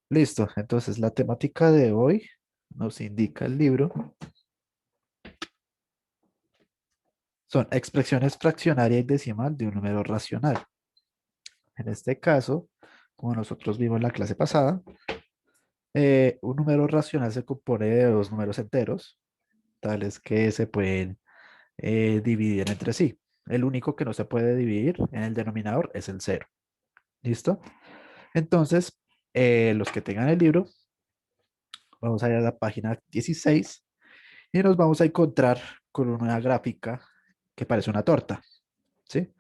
Listo, entonces la temática de hoy nos indica el libro, son expresiones fraccionaria y decimal de un número racional. En este caso, como nosotros vimos en la clase pasada, un número racional se compone de dos números enteros, tales que se pueden dividir entre sí. El único que no se puede dividir en el denominador es el cero. ¿Listo? Entonces, los que tengan el libro, vamos a ir a la página 16 y nos vamos a encontrar con una gráfica que parece una torta, ¿sí?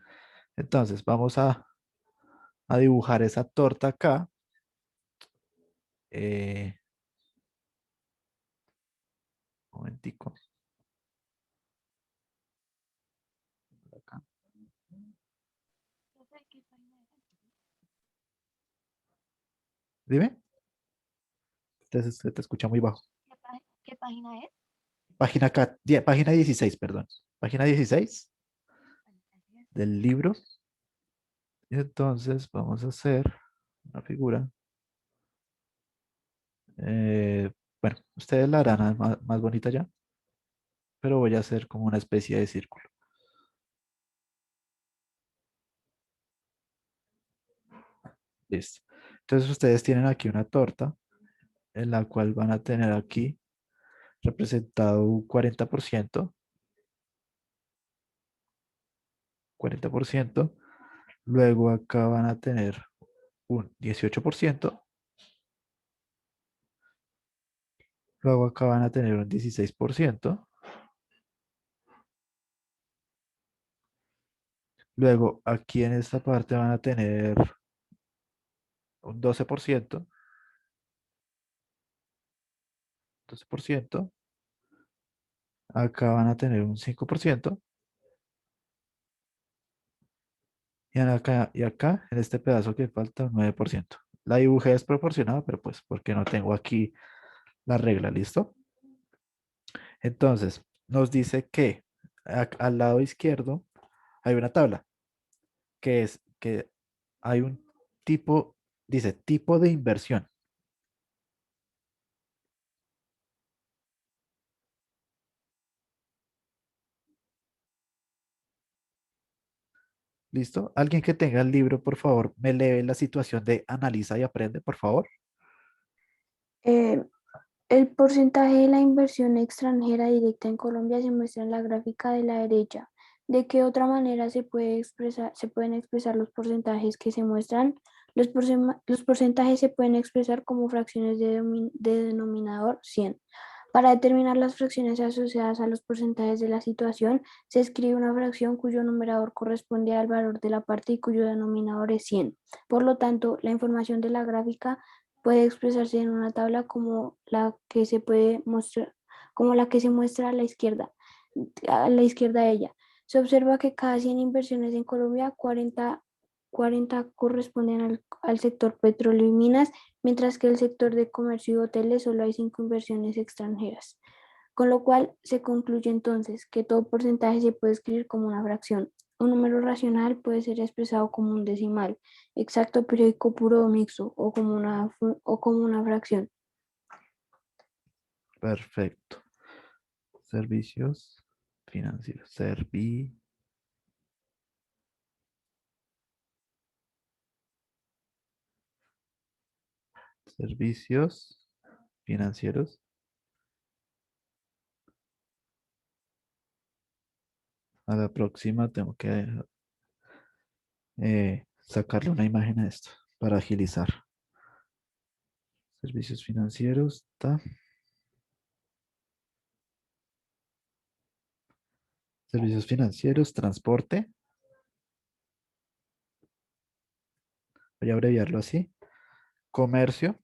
Entonces, vamos a dibujar esa torta acá. Eh, un momentico. Acá. Dime, se te escucha muy bajo. ¿Qué página es? Página, página 16, perdón. Página 16 del libro. Y entonces vamos a hacer una figura. Bueno, ustedes la harán más bonita ya, pero voy a hacer como una especie de círculo. Listo. Entonces ustedes tienen aquí una torta en la cual van a tener aquí representado un 40%. Luego acá van a tener un 18%. Luego acá van a tener un 16%. Luego aquí en esta parte van a tener un 12%. Acá van a tener un 5%. Y acá, en este pedazo que falta, un 9%. La dibujé desproporcionada, pero pues porque no tengo aquí la regla, ¿listo? Entonces, nos dice que al lado izquierdo hay una tabla, que es que hay un tipo, dice tipo de inversión, ¿listo? Alguien que tenga el libro, por favor, me lee la situación de analiza y aprende, por favor. Eh, el porcentaje de la inversión extranjera directa en Colombia se muestra en la gráfica de la derecha. ¿De qué otra manera se pueden expresar los porcentajes que se muestran? Los porcentajes se pueden expresar como fracciones de denominador 100. Para determinar las fracciones asociadas a los porcentajes de la situación, se escribe una fracción cuyo numerador corresponde al valor de la parte y cuyo denominador es 100. Por lo tanto, la información de la gráfica puede expresarse en una tabla como la que se muestra a la izquierda de ella. Se observa que cada 100 inversiones en Colombia, 40 corresponden al sector petróleo y minas, mientras que el sector de comercio y hoteles solo hay 5 inversiones extranjeras. Con lo cual se concluye entonces que todo porcentaje se puede escribir como una fracción. Un número racional puede ser expresado como un decimal, exacto, periódico, puro o mixto, o como una fracción. Perfecto. Servicios financieros. Servicios financieros. A la próxima tengo que sacarle una imagen a esto para agilizar. Servicios financieros. Servicios financieros, transporte. Voy a abreviarlo así. Comercio.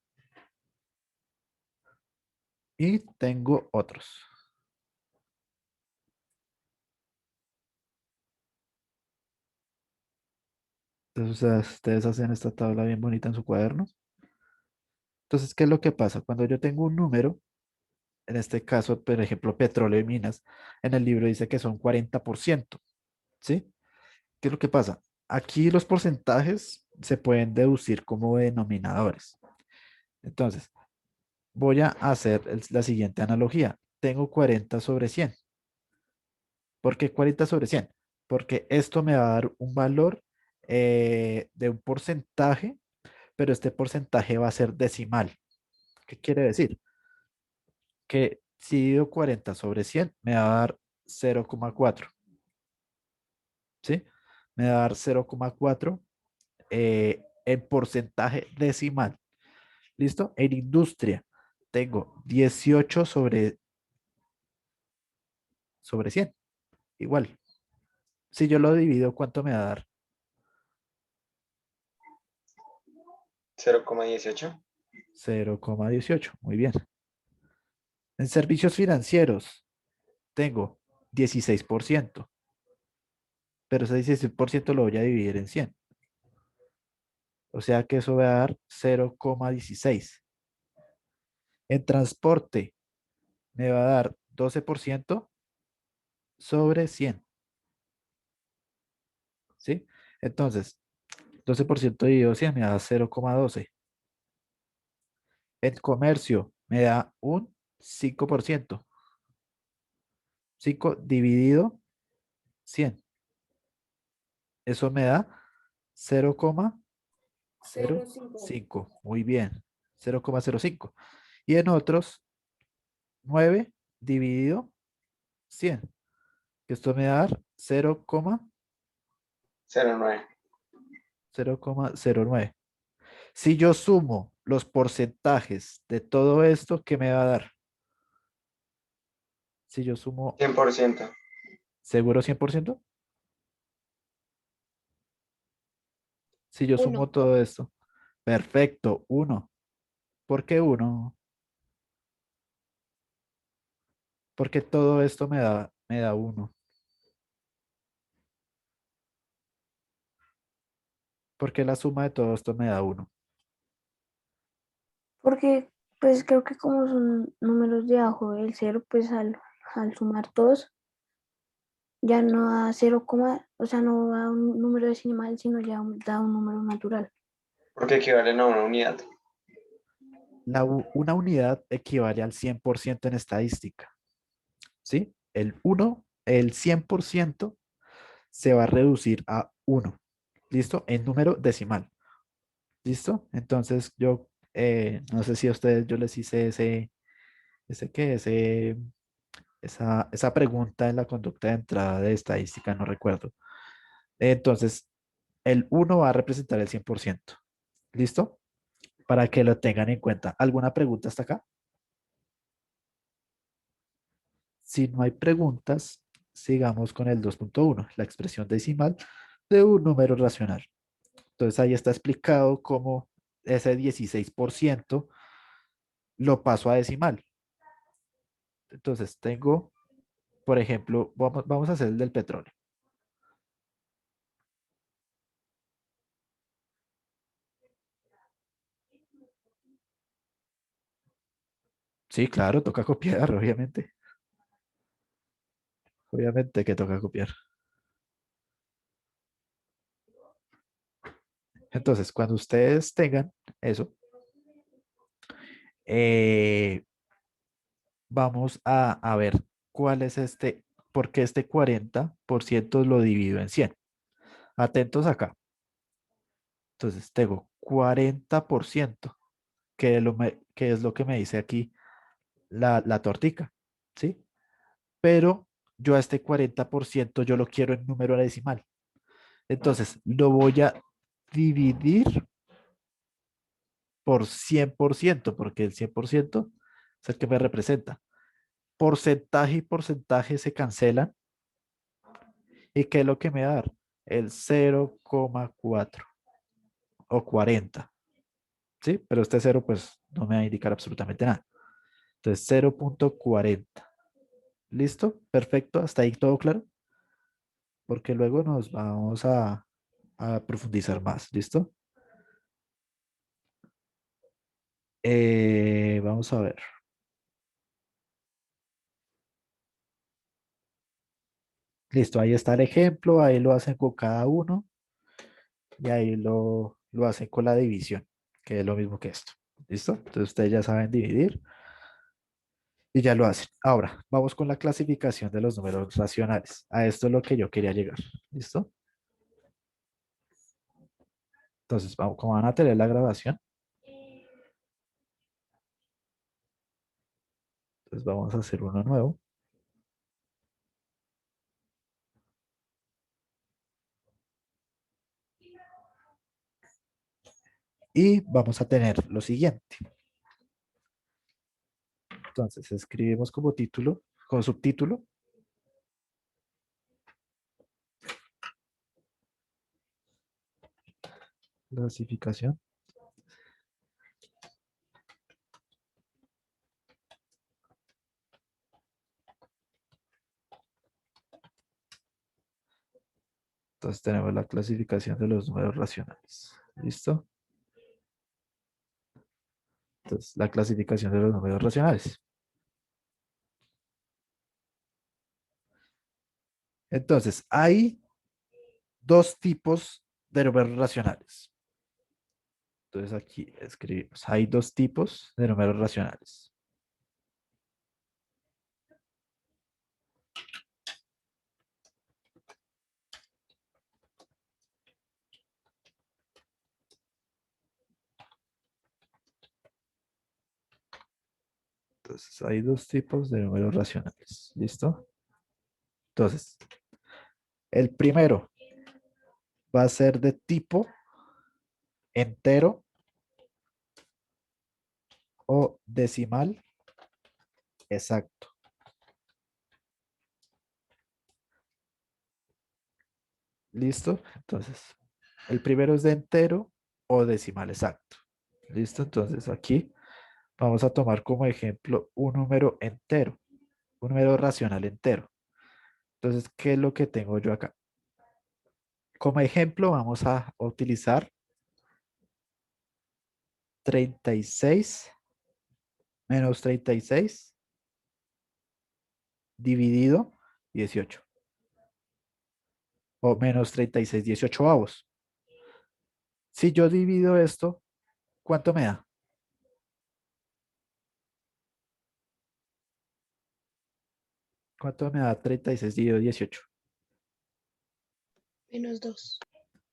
Y tengo otros. Entonces, ustedes hacen esta tabla bien bonita en su cuaderno. Entonces, ¿qué es lo que pasa? Cuando yo tengo un número, en este caso, por ejemplo, petróleo y minas, en el libro dice que son 40%. ¿Sí? ¿Qué es lo que pasa? Aquí los porcentajes se pueden deducir como denominadores. Entonces, voy a hacer la siguiente analogía. Tengo 40 sobre 100. ¿Por qué 40 sobre 100? Porque esto me va a dar un valor de un porcentaje, pero este porcentaje va a ser decimal. ¿Qué quiere decir? Que si divido 40 sobre 100, me va a dar 0,4. ¿Sí? Me va a dar 0,4 en porcentaje decimal. ¿Listo? En industria tengo 18 sobre 100. Igual. Si yo lo divido, ¿cuánto me va a dar? 0,18. 0,18. Muy bien. En servicios financieros tengo 16%, pero ese 16% lo voy a dividir en 100. O sea que eso va a dar 0,16. En transporte me va a dar 12% sobre 100. ¿Sí? Entonces, 12% dividido 100 me da 0,12. En comercio me da un 5%. 5 dividido 100. Eso me da 0,05. Muy bien. 0,05. Y en otros, 9 dividido 100. Esto me da 0,9. 0,09. Si yo sumo los porcentajes de todo esto, ¿qué me va a dar? Si yo sumo, 100%. ¿seguro 100%? Si yo sumo Uno. todo esto. Perfecto, 1. ¿Por qué 1? Porque todo esto me da 1. Porque la suma de todo esto me da 1. Porque pues creo que como son números de abajo del cero, pues al sumar todos ya no da cero, o sea, no da un número decimal, sino ya da un número natural. Porque equivalen a una unidad. Una unidad equivale al 100% en estadística. ¿Sí? El 100% se va a reducir a 1. ¿Listo? En número decimal. ¿Listo? Entonces yo no sé si a ustedes yo les hice esa pregunta en la conducta de entrada de estadística, no recuerdo. Entonces, el 1 va a representar el 100%. ¿Listo? Para que lo tengan en cuenta. ¿Alguna pregunta hasta acá? Si no hay preguntas, sigamos con el 2.1, la expresión decimal de un número racional. Entonces ahí está explicado cómo ese 16% lo paso a decimal. Entonces tengo, por ejemplo, vamos a hacer el del petróleo. Sí, claro, toca copiar, obviamente. Obviamente que toca copiar. Entonces, cuando ustedes tengan eso, eh, vamos a ver cuál es por qué este 40% lo divido en 100. Atentos acá. Entonces, tengo 40%, que es lo que me dice aquí la tortica, ¿sí? Pero yo a este 40% yo lo quiero en número decimal. Entonces, lo voy a dividir por 100%, porque el 100% es el que me representa. Porcentaje y porcentaje se cancelan. ¿Y qué es lo que me va a dar? El 0,4 o 40. ¿Sí? Pero este cero pues no me va a indicar absolutamente nada. Entonces 0,40. ¿Listo? Perfecto. ¿Hasta ahí todo claro? Porque luego nos vamos a profundizar más. ¿Listo? Vamos a ver. Listo, ahí está el ejemplo. Ahí lo hacen con cada uno. Y ahí lo hacen con la división, que es lo mismo que esto. ¿Listo? Entonces ustedes ya saben dividir y ya lo hacen. Ahora, vamos con la clasificación de los números racionales. A esto es lo que yo quería llegar. ¿Listo? Entonces, vamos, como van a tener la grabación, entonces vamos a hacer uno nuevo. Y vamos a tener lo siguiente. Entonces, escribimos como título, como subtítulo, clasificación. Entonces tenemos la clasificación de los números racionales. ¿Listo? Entonces, la clasificación de los números racionales. Entonces, hay dos tipos de números racionales. Entonces, aquí escribimos, hay dos tipos de números racionales. Entonces, hay dos tipos de números racionales. ¿Listo? Entonces, el primero va a ser de tipo entero o decimal exacto. ¿Listo? Entonces, el primero es de entero o decimal exacto. ¿Listo? Entonces, aquí vamos a tomar como ejemplo un número entero, un número racional entero. Entonces, ¿qué es lo que tengo yo acá? Como ejemplo, vamos a utilizar 36 menos 36 dividido 18 o menos 36 18avos. Si yo divido esto, ¿cuánto me da? ¿Cuánto me da 36 dividido 18? -2.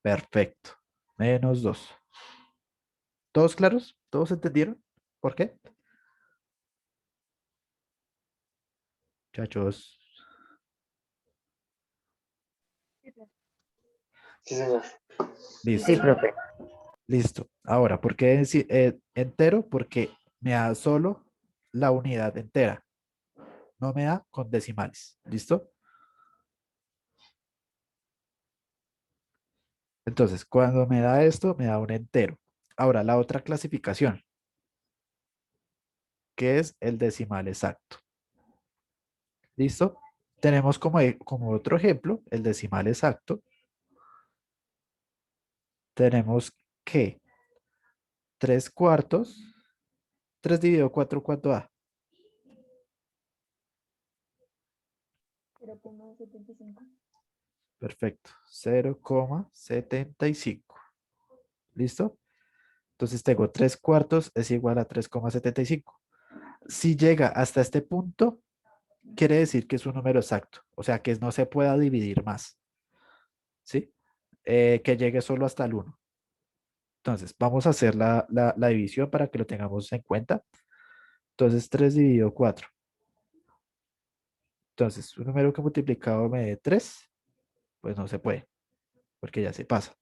Perfecto. Menos 2. ¿Todos claros? ¿Todos entendieron? ¿Por qué? Muchachos. Sí, señor. Listo. Sí, profe. Listo. Ahora, ¿por qué entero? Porque me da solo la unidad entera. No me da con decimales. ¿Listo? Entonces, cuando me da esto, me da un entero. Ahora, la otra clasificación, que es el decimal exacto. ¿Listo? Tenemos como otro ejemplo el decimal exacto. Tenemos que 3 cuartos, 3 dividido 4, ¿cuánto da? 0,75. Perfecto. 0,75. ¿Listo? Entonces tengo 3 cuartos es igual a 3,75. Si llega hasta este punto, quiere decir que es un número exacto. O sea, que no se pueda dividir más. ¿Sí? Que llegue solo hasta el 1. Entonces, vamos a hacer la división para que lo tengamos en cuenta. Entonces, 3 dividido 4. Entonces, un número que multiplicado me dé 3, pues no se puede, porque ya se pasa.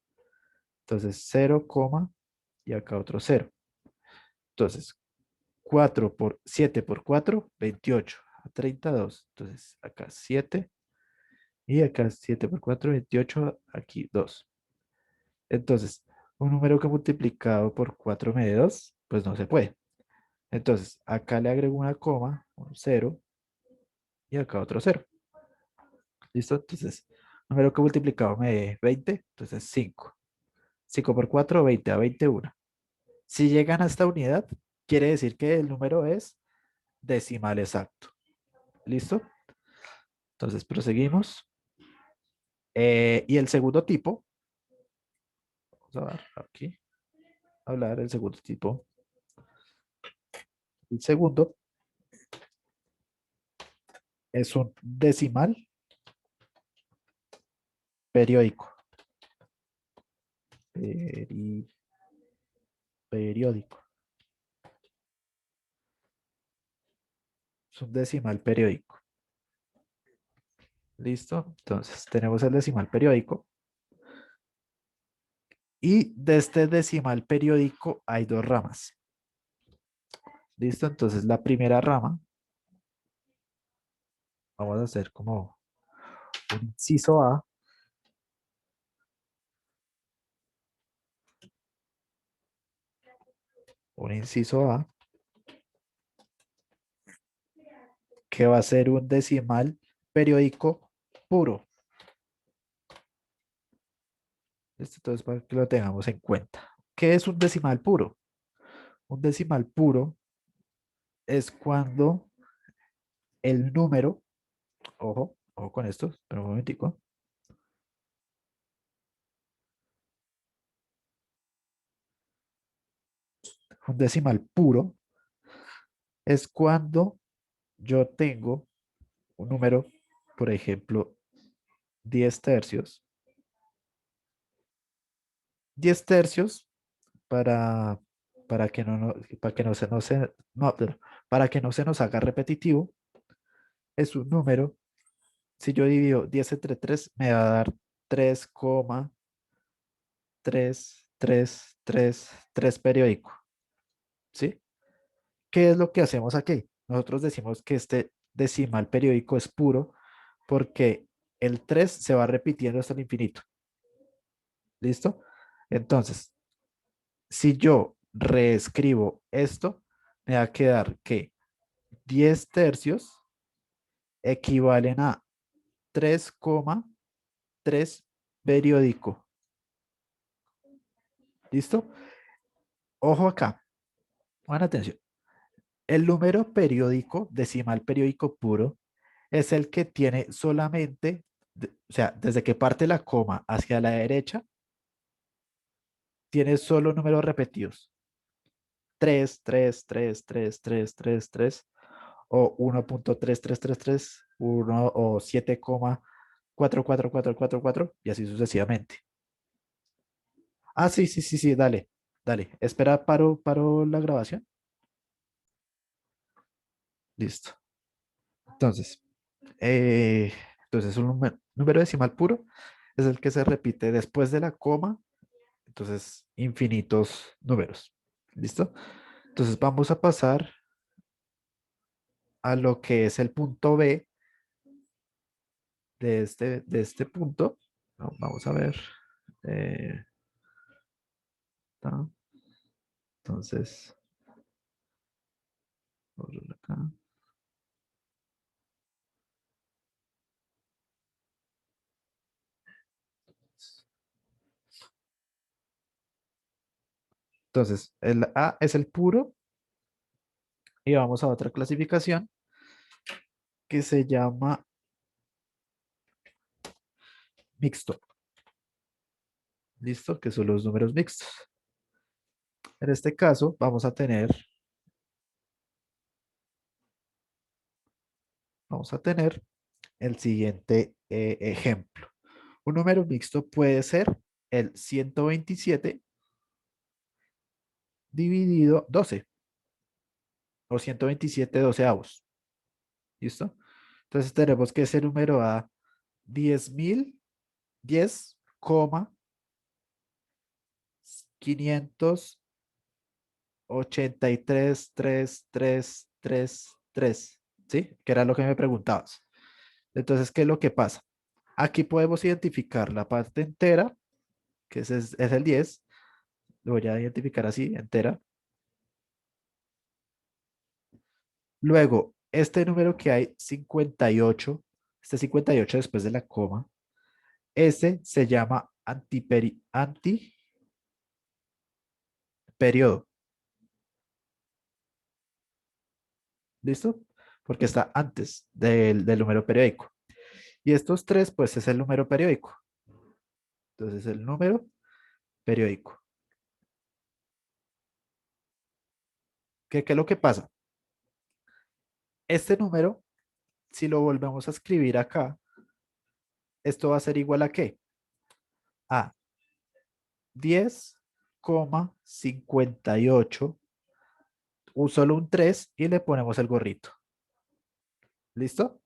Entonces, 0, y acá otro 0. Entonces, 4 por 7 por 4, 28. A 32. Entonces, acá 7. Y acá 7 por 4, 28. Aquí 2. Entonces, un número que multiplicado por 4 me dé 2, pues no se puede. Entonces, acá le agrego una coma, un 0, y acá otro 0. ¿Listo? Entonces, número que multiplicado me dé 20, entonces 5. 5 por 4, 20. A 21. Si llegan a esta unidad, quiere decir que el número es decimal exacto. ¿Listo? Entonces, proseguimos. Y el segundo tipo, vamos a ver aquí, hablar del segundo tipo. El segundo es un decimal periódico. Periódico. Es un decimal periódico. ¿Listo? Entonces tenemos el decimal periódico. Y de este decimal periódico hay dos ramas. ¿Listo? Entonces la primera rama, vamos a hacer como un inciso A. Un inciso A, que va a ser un decimal periódico puro. ¿Listo? Entonces, para que lo tengamos en cuenta. ¿Qué es un decimal puro? Un decimal puro es cuando el número, ojo con esto, pero un momentico. Un decimal puro es cuando yo tengo un número, por ejemplo, 10 tercios. 10 tercios para, para que para que no se, no se- no, pero para que no se nos haga repetitivo, es un número. Si yo divido 10 entre 3 me va a dar 3,333 periódico. ¿Sí? ¿Qué es lo que hacemos aquí? Nosotros decimos que este decimal periódico es puro porque el 3 se va repitiendo hasta el infinito. ¿Listo? Entonces, si yo reescribo esto, me va a quedar que 10 tercios equivalen a 3,3 periódico. ¿Listo? Ojo acá, buena atención. El número periódico, decimal periódico puro, es el que tiene solamente, o sea, desde que parte la coma hacia la derecha, tiene solo números repetidos. 3, 3, 3, 3, 3, 3, 3, o 1,33331 o 7,44444 y así sucesivamente. Ah, sí, sí, sí, sí, dale, dale. Espera, paro la grabación. Listo. Entonces, eh, entonces un número decimal puro es el que se repite después de la coma, entonces infinitos números. ¿Listo? Entonces vamos a pasar a lo que es el punto B de este punto. Vamos a ver. eh, ta, entonces, por acá. Entonces, el A es el puro y vamos a otra clasificación que se llama mixto. ¿Listo? Que son los números mixtos. En este caso, vamos a tener el siguiente ejemplo. Un número mixto puede ser el 127 dividido 12 o 127 doceavos. ¿Listo? Entonces tenemos que ese número a 10.000, 10,583,333,3, ¿sí? Que era lo que me preguntabas. Entonces, ¿qué es lo que pasa? Aquí podemos identificar la parte entera, que es el 10. Lo voy a identificar así, entera. Luego, este número que hay, 58, este 58 después de la coma, ese se llama antiperiodo. ¿Listo? Porque está antes del número periódico. Y estos tres, pues es el número periódico. Entonces, el número periódico. ¿Qué es lo que pasa? Este número, si lo volvemos a escribir acá, esto va a ser igual a ¿qué? A 10,58, solo un 3 y le ponemos el gorrito. ¿Listo?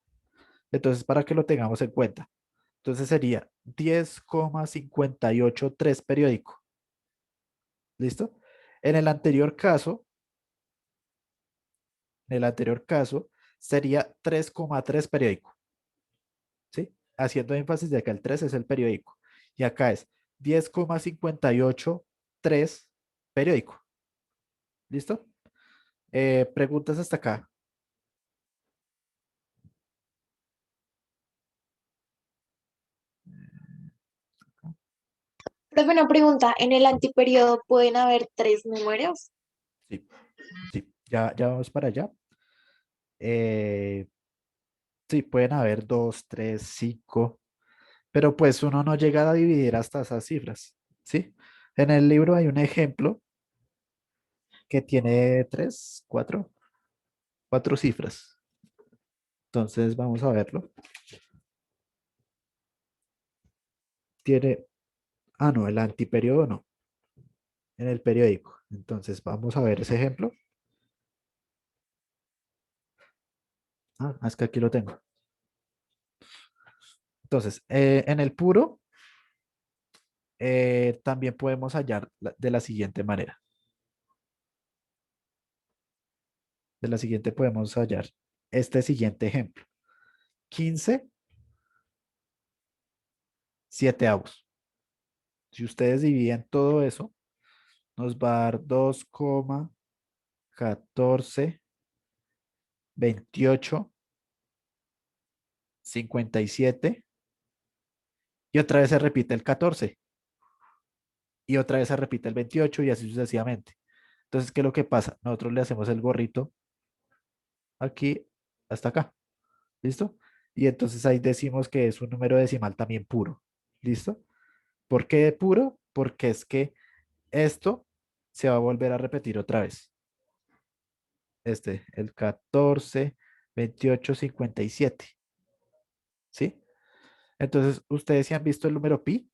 Entonces, para que lo tengamos en cuenta. Entonces sería 10,583 periódico. ¿Listo? En el anterior caso, sería 3,3 periódico. ¿Sí? Haciendo énfasis de que el 3 es el periódico. Y acá es 10,583 periódico. ¿Listo? Preguntas hasta acá. Profe, una pregunta, ¿en el antiperiodo pueden haber tres números? Sí, sí, ya vamos para allá. Eh, sí, pueden haber 2, 3, 5, pero pues uno no llega a dividir hasta esas cifras, ¿sí? En el libro hay un ejemplo que tiene 3, 4 cifras. Entonces vamos a verlo. Tiene, no, el antiperiodo no, en el periódico. Entonces vamos a ver ese ejemplo. Es que aquí lo tengo. Entonces, en el puro, también podemos hallar de la siguiente manera. De la siguiente podemos hallar este siguiente ejemplo. 15 7avos. Si ustedes dividen todo eso, nos va a dar 2,142857 y otra vez se repite el 14 y otra vez se repite el 28 y así sucesivamente. Entonces, ¿qué es lo que pasa? Nosotros le hacemos el gorrito aquí hasta acá. ¿Listo? Y entonces ahí decimos que es un número decimal también puro. ¿Listo? ¿Por qué puro? Porque es que esto se va a volver a repetir otra vez. El 14, 28, 57. ¿Sí? Entonces, ¿ustedes sí han visto el número pi?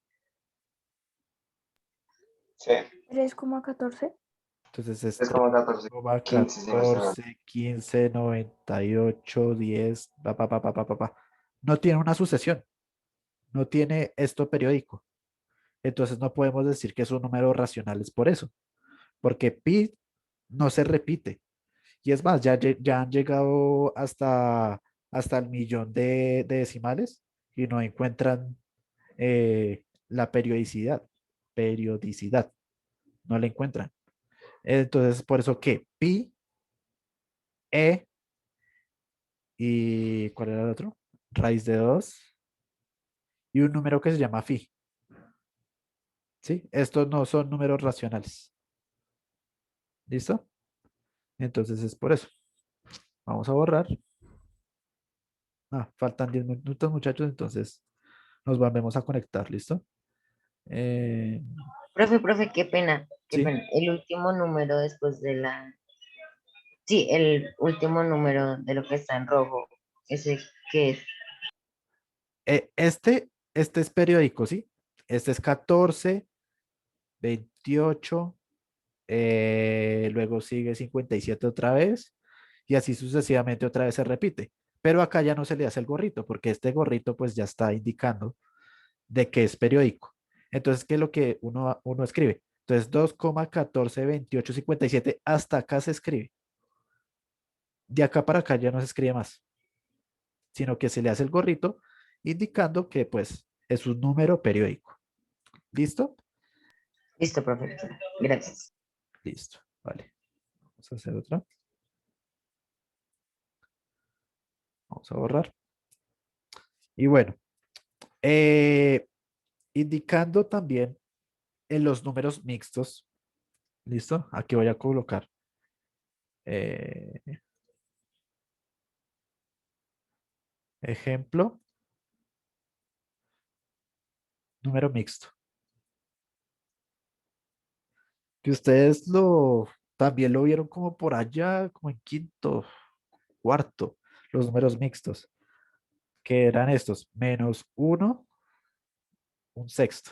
Sí, 3,14. Entonces es es como 14, 15, si no estoy mal. 14, 15, 98, 10, pa. No tiene una sucesión, no tiene esto periódico. Entonces no podemos decir que es un número racional, es por eso, porque pi no se repite. Y es más, ya han llegado hasta el millón de decimales y no encuentran la periodicidad, no la encuentran. Entonces, por eso que pi, e y ¿cuál era el otro? Raíz de 2 y un número que se llama phi. ¿Sí? Estos no son números racionales. ¿Listo? Entonces es por eso. Vamos a borrar. Faltan 10 minutos, muchachos, entonces nos volvemos a conectar, ¿listo? Eh, Profe, qué pena, qué sí, pena. El último número después de la... Sí, el último número de lo que está en rojo, ese que es este es periódico, ¿sí? Este es 14, 28, luego sigue 57 otra vez y así sucesivamente otra vez se repite. Pero acá ya no se le hace el gorrito porque este gorrito pues ya está indicando de que es periódico. Entonces, ¿qué es lo que uno escribe? Entonces, 2,142857 hasta acá se escribe. De acá para acá ya no se escribe más, sino que se le hace el gorrito indicando que pues es un número periódico. ¿Listo? listo, profe. Gracias. Listo. Vale. Vamos a hacer otra. Vamos a borrar. Y bueno, eh, indicando también en los números mixtos. ¿Listo? Aquí voy a colocar eh, ejemplo, número mixto. Que ustedes también lo vieron como por allá, como en quinto cuarto, los números mixtos, que eran estos, menos 1, un sexto.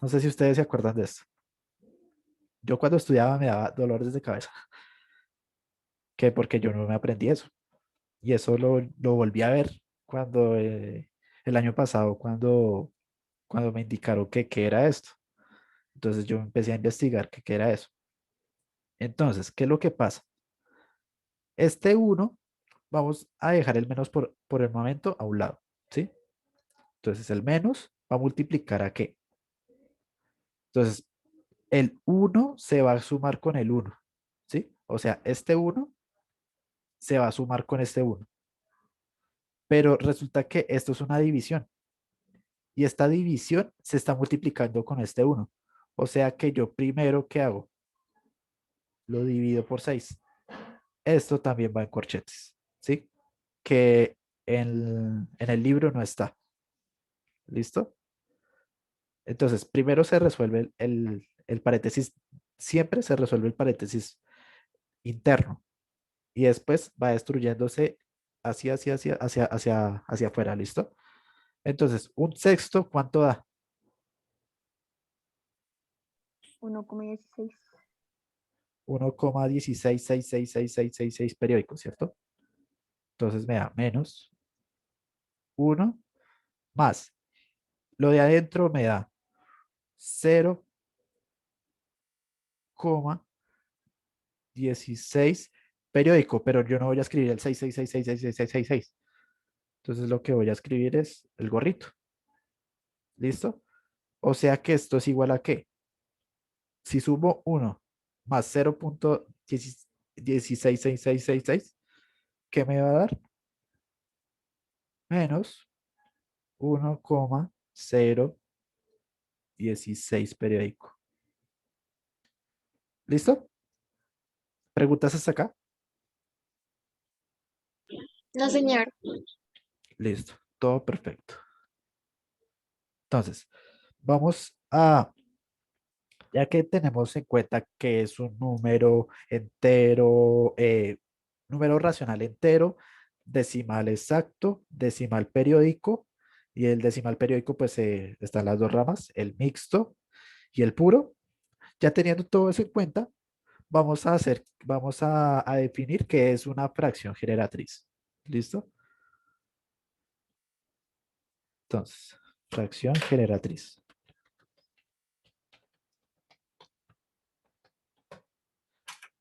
No sé si ustedes se acuerdan de esto. Yo cuando estudiaba me daba dolores de cabeza, que porque yo no me aprendí eso. Y eso lo volví a ver cuando el año pasado, cuando me indicaron que qué era esto. Entonces yo empecé a investigar qué era eso. Entonces, ¿qué es lo que pasa? Este uno vamos a dejar el menos por el momento a un lado, ¿sí? Entonces el menos va a multiplicar a qué. Entonces el uno se va a sumar con el uno, ¿sí? O sea, este uno se va a sumar con este uno. Pero resulta que esto es una división y esta división se está multiplicando con este uno. O sea que yo primero, ¿qué hago? Lo divido por 6. Esto también va en corchetes, ¿sí? Que en el libro no está. ¿Listo? Entonces, primero se resuelve el paréntesis, siempre se resuelve el paréntesis interno y después va destruyéndose hacia afuera, ¿listo? Entonces, un sexto, ¿cuánto da? 1,16. 1,1666666 periódicos, ¿cierto? Entonces me da menos 1 más. Lo de adentro me da 0,16 periódico, pero yo no voy a escribir el 666666666. Entonces lo que voy a escribir es el gorrito. ¿Listo? O sea que esto es igual a qué. Si sumo 1 más 0,166666, ¿qué me va a dar? Menos 1,016 periódico. ¿Listo? ¿Preguntas hasta acá? No, señor. Listo. Todo perfecto. Entonces, vamos a, ya que tenemos en cuenta que es un número entero, número racional entero, decimal exacto, decimal periódico, y el decimal periódico pues están las dos ramas, el mixto y el puro. Ya teniendo todo eso en cuenta, vamos a definir qué es una fracción generatriz. ¿Listo? Entonces, fracción generatriz.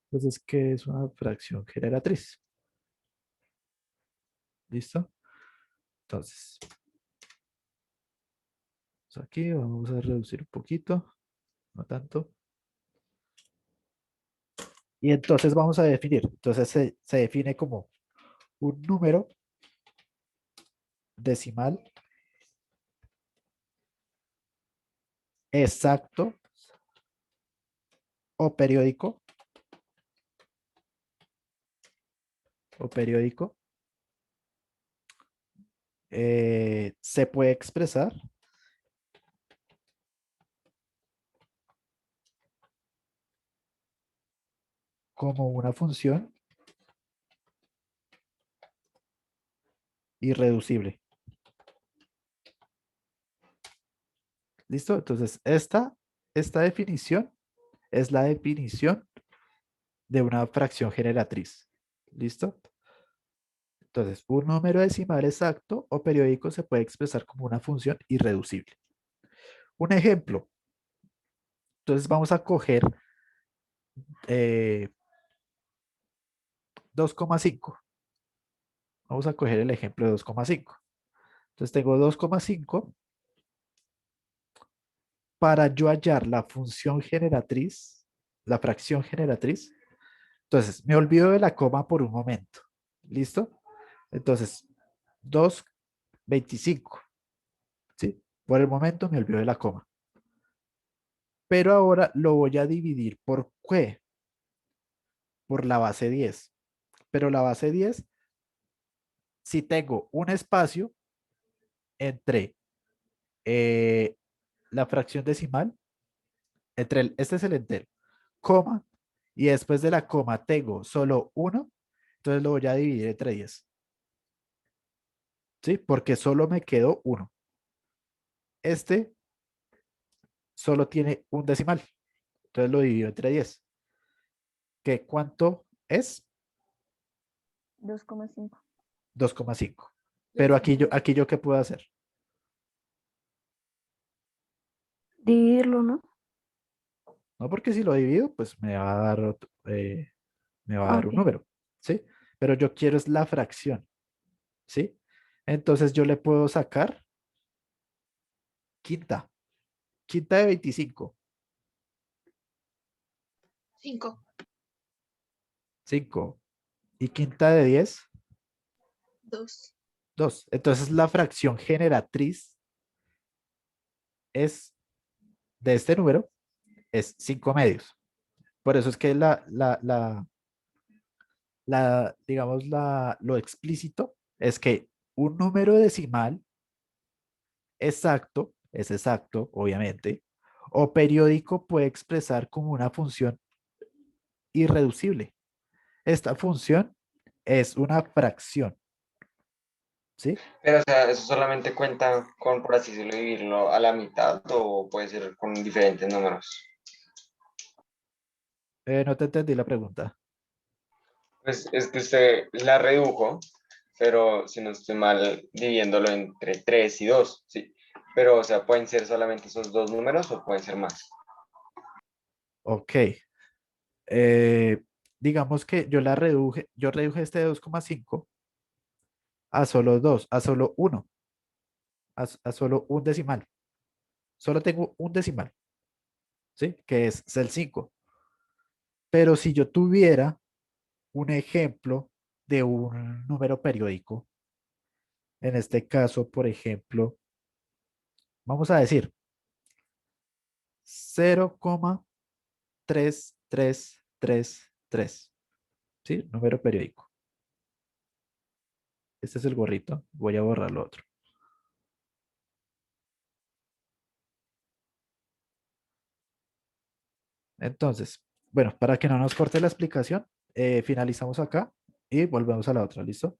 Entonces, ¿qué es una fracción generatriz? ¿Listo? Entonces, aquí vamos a reducir un poquito, no tanto. Y entonces vamos a definir. Entonces se define como un número decimal exacto o periódico, se puede expresar como una función irreducible. ¿Listo? Entonces, esta definición es la definición de una fracción generatriz. ¿Listo? Entonces, un número decimal exacto o periódico se puede expresar como una función irreducible. Un ejemplo. Entonces, vamos a coger 2,5. Vamos a coger el ejemplo de 2,5. Entonces, tengo 2,5. Para yo hallar la función generatriz, la fracción generatriz, entonces me olvido de la coma por un momento. ¿Listo? Entonces, 2,25. ¿Sí? Por el momento me olvido de la coma. Pero ahora lo voy a dividir por ¿qué? Por la base 10. Pero la base 10, si tengo un espacio entre la fracción decimal, este es el entero, coma, y después de la coma tengo solo uno, Entonces lo voy a dividir entre 10. ¿Sí? Porque solo me quedó uno. Este solo tiene un decimal. Entonces lo divido entre 10. ¿Qué cuánto es? 2,5. 2,5. Pero aquí yo ¿qué puedo hacer? Dividirlo, ¿no? No, porque si lo divido, pues me va a dar, me va a dar un Ok. número. ¿Sí? Pero yo quiero es la fracción. ¿Sí? Entonces yo le puedo sacar quinta. Quinta de 25. 5. 5. Y quinta de 10. 2. 2. Entonces la fracción generatriz es de este número es 5 medios. Por eso es que digamos, lo explícito es que un número decimal exacto, es exacto, obviamente, o periódico puede expresar como una función irreducible. Esta función es una fracción, ¿sí? Pero, o sea, ¿eso solamente cuenta con, por así decirlo, dividirlo a la mitad o puede ser con diferentes números? No te entendí la pregunta. Pues es que usted la redujo, pero si no estoy mal, dividiéndolo entre 3 y 2, ¿sí? Pero, o sea, ¿pueden ser solamente esos dos números o pueden ser más? Ok. Eh, digamos que yo reduje este de 2,5 a solo 2, a solo 1, a solo un decimal. Solo tengo un decimal, ¿sí? Que es el 5. Pero si yo tuviera un ejemplo de un número periódico, en este caso, por ejemplo, vamos a decir 0,3333, ¿sí? Número periódico. Este es el gorrito. Voy a borrar lo otro. Entonces, bueno, para que no nos corte la explicación, finalizamos acá y volvemos a la otra, ¿listo?